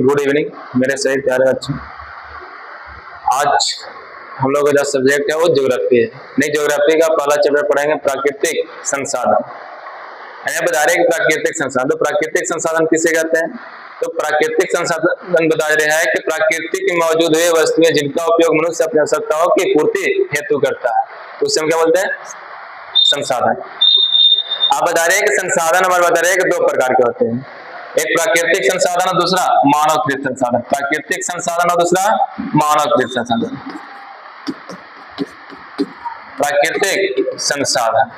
Good evening मेरे सही प्यारे बच्चों। आज हम लोग का जो सब्जेक्ट है वो ज्योग्राफी है। नहीं, ज्योग्राफी का पहला चैप्टर पढ़ेंगे प्राकृतिक संसाधन। बता रहे हैं कि प्राकृतिक संसाधन, तो प्राकृतिक संसाधन किसे कहते हैं? तो प्राकृतिक संसाधन बता रहे हैं कि प्रकृति की मौजूद हुई वस्तुएं जिनका उपयोग मनुष्य अपनी आवश्यकताओं की पूर्ति हेतु करता है, तो उससे हम क्या बोलते हैं? संसाधन। आप बता रहे हैं कि संसाधन हमारे बता रहे हैं कि दो प्रकार के होते हैं, एक प्राकृतिक संसाधन और दूसरा मानवकृत संसाधन। प्राकृतिक संसाधन और दूसरा मानवकृत संसाधन। प्राकृतिक संसाधन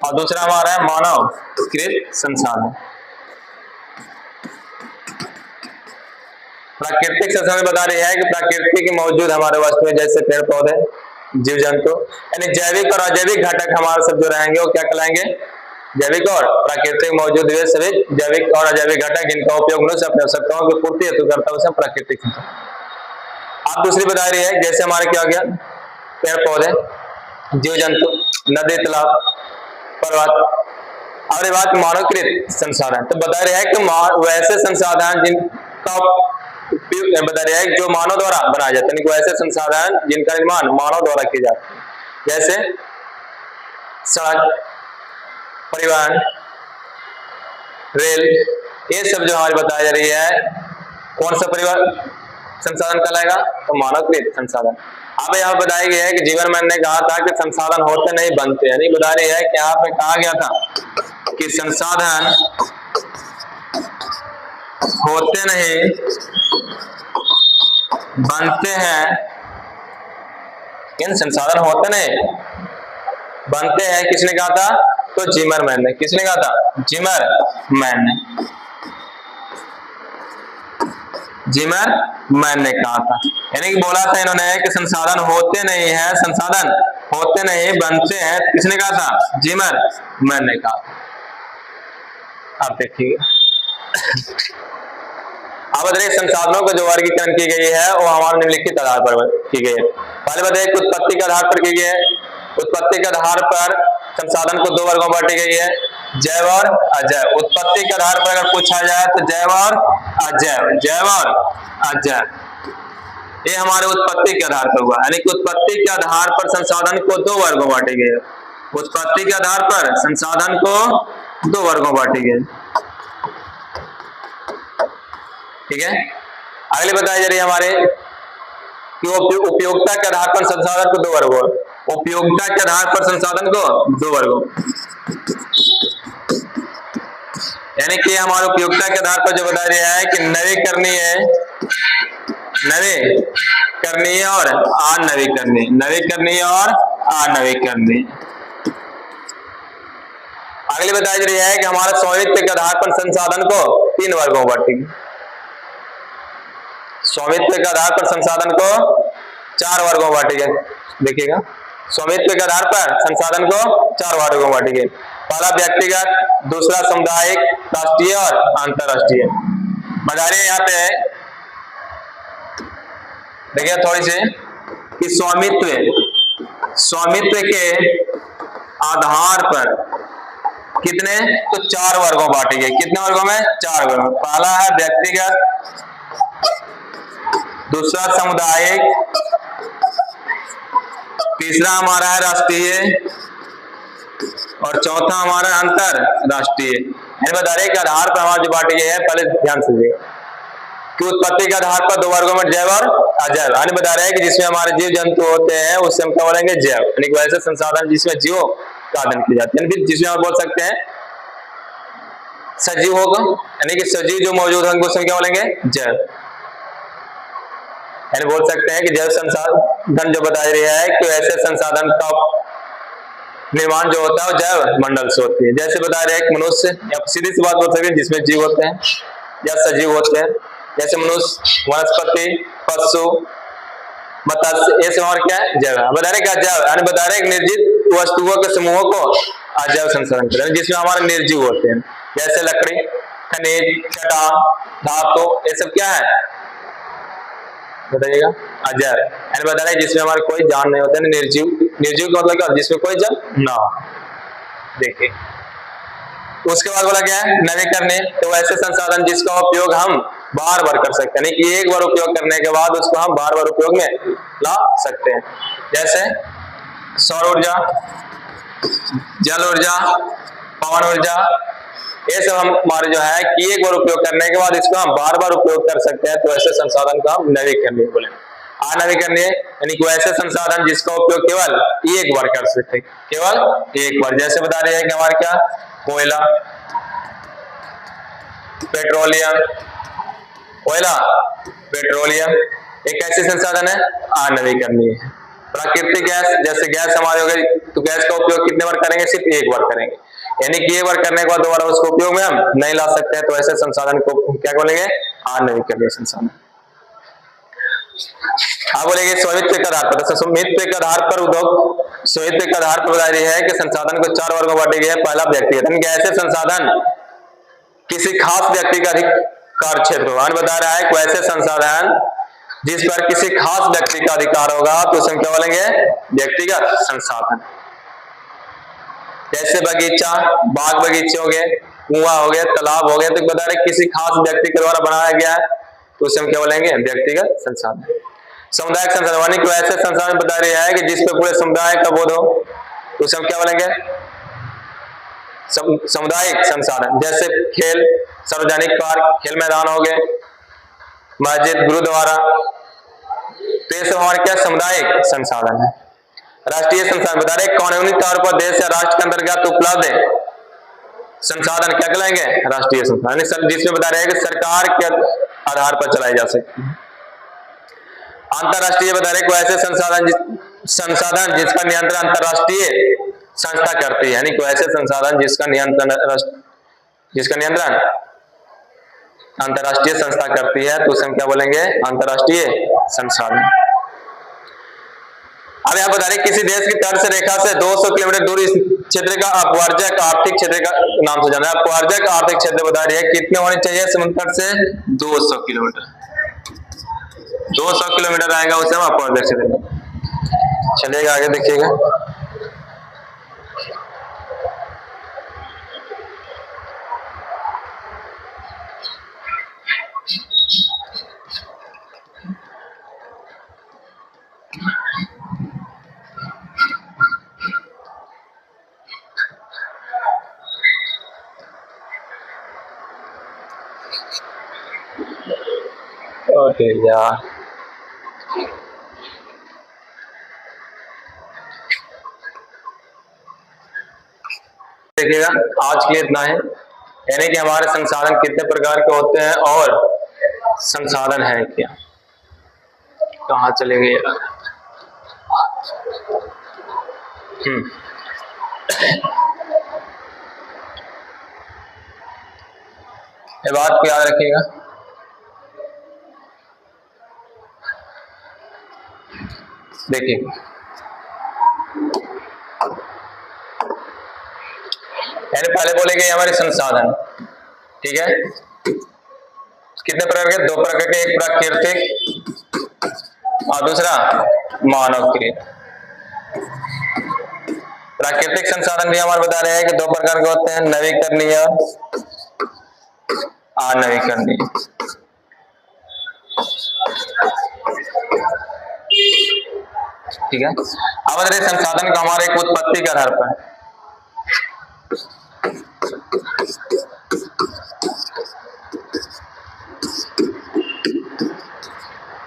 और दूसरा हमारा है मानवकृत संसाधन। प्राकृतिक संसाधन बता रही है कि प्रकृति की मौजूद हमारे वस्तुएं जैसे पेड़ पौधे, जीव जंतु, यानी जैविक और अजैविक घटक हमारे सब जो रहेंगे वो क्या कहलाएंगे? जैविक और प्राकृतिक मौजूद हुए सभी जैविक और अजैविक घटक जिनका उपयोग मनुष्य अपनी आवश्यकताओं की पूर्ति हेतु करता है, उसे प्राकृतिक संसाधन। आप दूसरी बता रही है जैसे हमारे क्या हो गया? पेड़ पौधे, जीव जंतु, नदी, तालाब, पर्वत। और ये बात मानवकृत संसाधन, तो बता रहे हैं कि वैसे संसाधन जिनका बता रहे हैं जो मानव द्वारा बनाए जाते हैं, ऐसे संसाधन जिनका निर्माण मानव द्वारा किया जाता है, जैसे सड़क, परिवहन, रेल, ये सब जो हमारी बताई जा रही है, कौन सा परिवहन संसाधन कहलाएगा? तो मानवकृत संसाधन। अब यहाँ बताया गया है कि जीवन मैंने कहा था कि संसाधन होते नहीं बनते, यानी बता रही है कि यहाँ पे कहा गया था कि संसाधन होते नहीं बनते हैं। इन संसाधन होते नहीं बनते हैं किसने कहा था? तो जिमरमैन ने। किसने कहा था? जिमरमैन ने। जिमरमैन ने कहा था, यानी कि बोला था इन्होंने कि संसाधन होते नहीं है, संसाधन होते नहीं बनते हैं। किसने कहा था? जिमरमैन ने कहा था। आप देखिए अब बताइए संसाधनों को जो वर्गीकरण की गई है वो हमारे निम्नलिखित आधार पर की गई है। पहले बताइए उत्पत्ति के आधार पर की गई है। उत्पत्ति के आधार पर संसाधन को दो वर्गों में बांटी गई है, जैव और अजैव। उत्पत्ति के आधार पर अगर पूछा जाए तो जैव और अजैव, जैव और अजैव, ये हमारे उत्पत्ति के आधार पर हुआ। यानी कि उत्पत्ति के आधार पर संसाधन को दो वर्गों में बांटी गई है। उत्पत्ति के आधार पर संसाधन को दो वर्गों में बांटी गई, ठीक है। अगली बताई जा रही है हमारे कि उपयोगिता के आधार पर संसाधन को दो वर्गों, उपयोगिता के आधार पर संसाधन को दो वर्गों, यानी कि हमारे उपयोगिता के आधार पर जो बता रहा है कि नवीकरणीय, नवीकरणीय और अनवीकरणीय, नवीकरणीय और अनवीकरणीय। अगली बताई जा रही है कि हमारे स्वामित्व के आधार पर संसाधन को तीन वर्गों में बांटेंगे। स्वामित्व के आधार पर संसाधन को चार वर्गों में बांटेंगे। देखिएगा, स्वामित्व के आधार पर संसाधन को चार वर्गों में बांटेंगे। पहला व्यक्तिगत, दूसरा सामुदायिक, राष्ट्रीय और अंतरराष्ट्रीय। बता रहे यहाँ पे देखिए थोड़ी सी कि स्वामित्व के आधार पर कितने? तो चार वर्गों में बांटेंगे। कितने वर्गों में? चार वर्गों में। पहला है व्यक्तिगत, दूसरा सामुदायिक, तीसरा हमारा है राष्ट्रीय और चौथा हमारा अंतरराष्ट्रीय। बता रहे के आधार पर हमारा जो बांटी गई है, पहले ध्यान सुनिएगा कि उत्पत्ति के आधार पर दो वर्गों में जैव और अजैव। यानी बता रहे हैं कि जिसमें हमारे जीव जंतु होते हैं उससे हम क्या बोलेंगे? जैव। यानी कि वैसे संसाधन जिसमें जीव उत्पादन की जाती है, जिसमें हम बोल सकते हैं सजीव होगा, यानी कि सजीव जो मौजूद होंगे उसमें क्या बोलेंगे? जैव। यानी बोल सकते हैं कि जैव संसाधन जो बता रही है कि ऐसे संसाधन का निर्माण जो होता है वो जैव मंडल से होती है। जैसे बता रहे हैं कि मनुष्य, या सीधी सी बात बोल सकते हैं जिसमें जीव होते हैं या सजीव होते हैं, जैसे मनुष्य, वनस्पति, पशु, मत्स्य, ये सब और क्या है? जैव। बता रहे क्या? जैव। यानी बता रहे निर्जीव वस्तुओं के समूहों को अजैव संसाधन कहते हैं, जिसमें हमारे निर्जीव होते हैं, जैसे लकड़ी, खनिज, चट्टान, धातु, ये सब क्या है? बताइएगा? अजैव। यानी बता रहे जिसमें हमारे कोई जान नहीं होता है, निर्जीव निर्जीव का मतलब क्या, जिसमें कोई जल ना हो। देखिए उसके बाद बोला क्या है, नवीकरणीय। तो ऐसे संसाधन जिसका उपयोग हम बार बार कर सकते हैं, यानी कि एक बार उपयोग करने के बाद उसको हम बार बार उपयोग में ला सकते हैं। जैसे सौर ऊर्जा, जल ऊर्जा, पवन ऊर्जा, ये सब हमारे जो है कि एक बार उपयोग करने के बाद इसको हम बार बार उपयोग कर सकते हैं। तो ऐसे संसाधन का हम नवीकरणीय बोले। अनवीकरणीय यानी कि ऐसे संसाधन जिसका उपयोग केवल एक बार कर सकते हैं, केवल एक बार। जैसे बता रहे हैं कि हमारे क्या, कोयला, पेट्रोलियम, कोयला, पेट्रोलियम एक ऐसे संसाधन है अनवीकरणीय। प्राकृतिक गैस, जैसे गैस हमारे हो गई, तो गैस का उपयोग कितने बार करेंगे, सिर्फ एक बार करेंगे, यानी कि एक बार करने के बाद दोबारा उसको उपयोग में हम नहीं ला सकते हैं। तो ऐसे संसाधन को क्या बोलेंगे, अनवीकरणीय संसाधन। आप बोलेंगे स्वामित्व के आधार पर, स्वामित्व के आधार पर उद्योग, स्वामित्व के आधार पर बताया है कि संसाधन को 4 वर्गों में बांटे गए हैं। पहला व्यक्तिगत, ऐसे संसाधन किसी खास व्यक्ति का अधिकार क्षेत्र होगा। बता रहा है कि ऐसे संसाधन जिस पर किसी खास व्यक्ति का अधिकार होगा, तो उसे क्या बोलेंगे, व्यक्तिगत संसाधन। जैसे बगीचा, बाग बगीचे हो गए, कुआं हो गए, तालाब हो गए, तो बता रहे किसी खास व्यक्ति के द्वारा बनाया गया है, तो उसे हम क्या बोलेंगे, व्यक्तिगत संसाधन। सामुदायिक संसाधन को ऐसे संसाधन बता रहे हैं कि जिसपे पूरे समुदाय का बोध हो, तो उसे हम क्या बोलेंगे, सामुदायिक संसाधन। जैसे खेल, सार्वजनिक पार्क, खेल मैदान हो गए, मस्जिद, गुरुद्वारा, तो ये सब हमारे क्या, सामुदायिक संसाधन है। राष्ट्रीय संसाधन बता रहे कानूनी तौर पर देश या राष्ट्र के अंतर्गत उपलब्ध संसाधन क्या कहलाएंगे, राष्ट्रीय संसाधन, जिसमें बता रहे हैं कि सरकार के आधार पर चलाई जा सकती है। अंतरराष्ट्रीय बता रहे कोई ऐसे संसाधन जिसका नियंत्रण अंतरराष्ट्रीय संस्था करती है, यानी कोई ऐसे संसाधन जिसका नियंत्रण अंतरराष्ट्रीय संस्था करती है, तो उसे हम क्या बोलेंगे, अंतरराष्ट्रीय संसाधन। अब यहाँ बता रहे किसी देश की तट से रेखा से 200 किलोमीटर दूर इस क्षेत्र का अपवर्जक आर्थिक क्षेत्र का नाम से जाना है। अपवर्जक आर्थिक क्षेत्र बता रही है कितने होने चाहिए, समुद्र तट से 200 किलोमीटर, 200 किलोमीटर आएगा उसे हम अपवर्जक क्षेत्र। चलिएगा आगे देखिएगा। ओके यार, देखिएगा आज के लिए इतना है, यानी कि हमारे संसाधन कितने प्रकार के होते हैं और संसाधन है क्या। कहाँ चले गए यार, ये बात को याद रखिएगा। देखिए यानी पहले बोलेंगे हमारे संसाधन, ठीक है, कितने प्रकार के, 2 प्रकार के, एक प्राकृतिक और दूसरा मानव कृत। प्राकृतिक संसाधन भी हमारे बता रहे हैं कि 2 प्रकार के होते हैं, नवीकरणीय, अनवीकरणीय। ठीक है, अब बता रहे संसाधन का हमारे एक उत्पत्ति के आधार पर,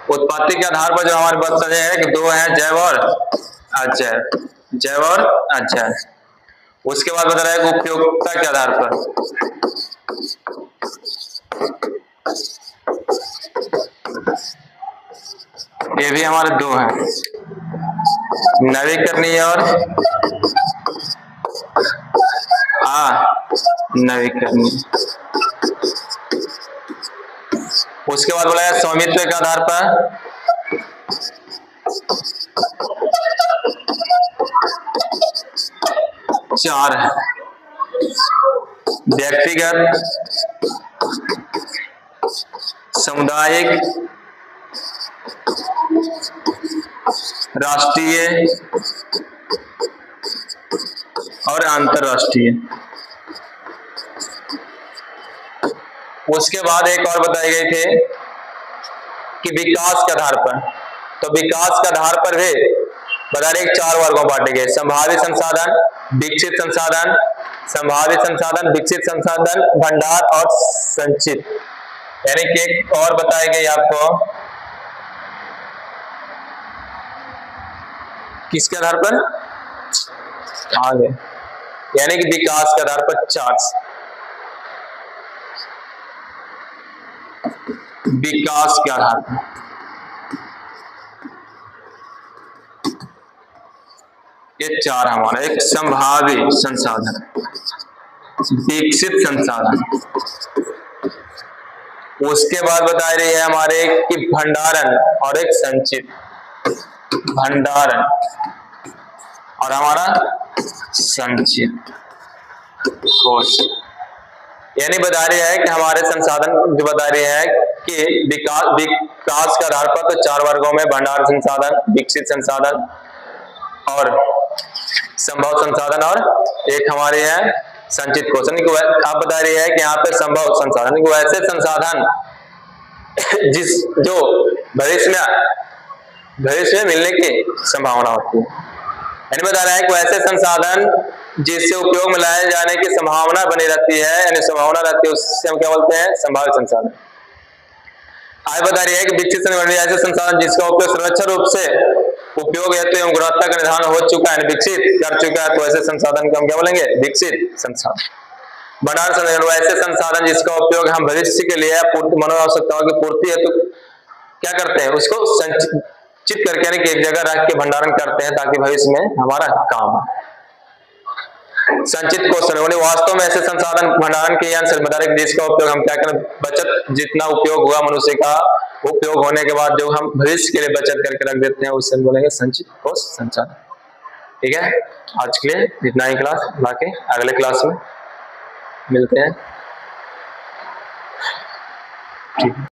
उत्पत्ति के आधार पर जो हमारे पास सजे है कि 2 है, जैव और अजैव, जैव और अजैव। उसके बाद बता रहा है कि उपयोगिता के आधार पर, ये भी हमारे 2 हैं, नवीकरणीय और अनवीकरणीय। उसके बाद बोला है स्वामित्व के आधार पर, चार है, व्यक्तिगत, सामुदायिक, राष्ट्रीय और अंतरराष्ट्रीय। उसके बाद एक और बताई गई थी कि विकास के आधार पर, तो विकास के आधार पर भी बता रहे 4 वर्गों में बांटे गए, संभावित संसाधन, विकसित संसाधन, संभावित संसाधन, विकसित संसाधन, भंडार और संचित। यानी कि एक और बताई गई आपको किसके आधार पर, आगे, यानी कि विकास के आधार पर 4, विकास के आधार पर ये 4 हमारा, एक संभावित संसाधन, विकसित संसाधन, उसके बाद बता रही है हमारे कि भंडारण और एक संचित, भंडारण और हमारा संचित कोष। यानी बता रही है कि हमारे संसाधन जो बता रही है कि विकास के आधार पर तो 4 वर्गों में भंडार संसाधन, विकसित संसाधन और संभव संसाधन और एक हमारे है संचित कोष। आप बता रही है कि यहाँ पे संभव संसाधन वैसे संसाधन जो भविष्य में मिलने की संभावना होती है। यानी बता रहा है कि वैसे संसाधन जिससे उपयोग में लाए जाने की संभावना बनी रहती है, यानी संभावना रहती है, उससे हम क्या बोलते हैं, संभावित संसाधन। आज बता रही है कि विकसित संसाधन ऐसे संसाधन जिसका उपयोग सुरक्षित रूप से उपयोग हेतु एवं गुणवत्ता का निर्धारण हो चुका है, विकसित कर चुका है, तो ऐसे संसाधन को हम क्या बोलेंगे, विकसित संसाधन। भंडार संसाधन ऐसे संसाधन जिसका उपयोग हम भविष्य के लिए मानव आवश्यकताओं की पूर्ति हेतु क्या करते हैं, उसको संचित करके यानी कि एक जगह रख के भंडारण करते हैं ताकि भविष्य में हमारा काम आए। संचित कोष वास्तव में ऐसे संसाधन भंडारण के बता रहे जिसका उपयोग हम क्या करें, बचत जितना उपयोग हुआ मनुष्य का उपयोग होने के बाद जो हम भविष्य के लिए बचत करके रख देते हैं उससे बोलेंगे संचित कोष संसाधन। ठीक है, आज के लिए इतना ही क्लास, बाकी अगले क्लास में मिलते हैं। ठीक है।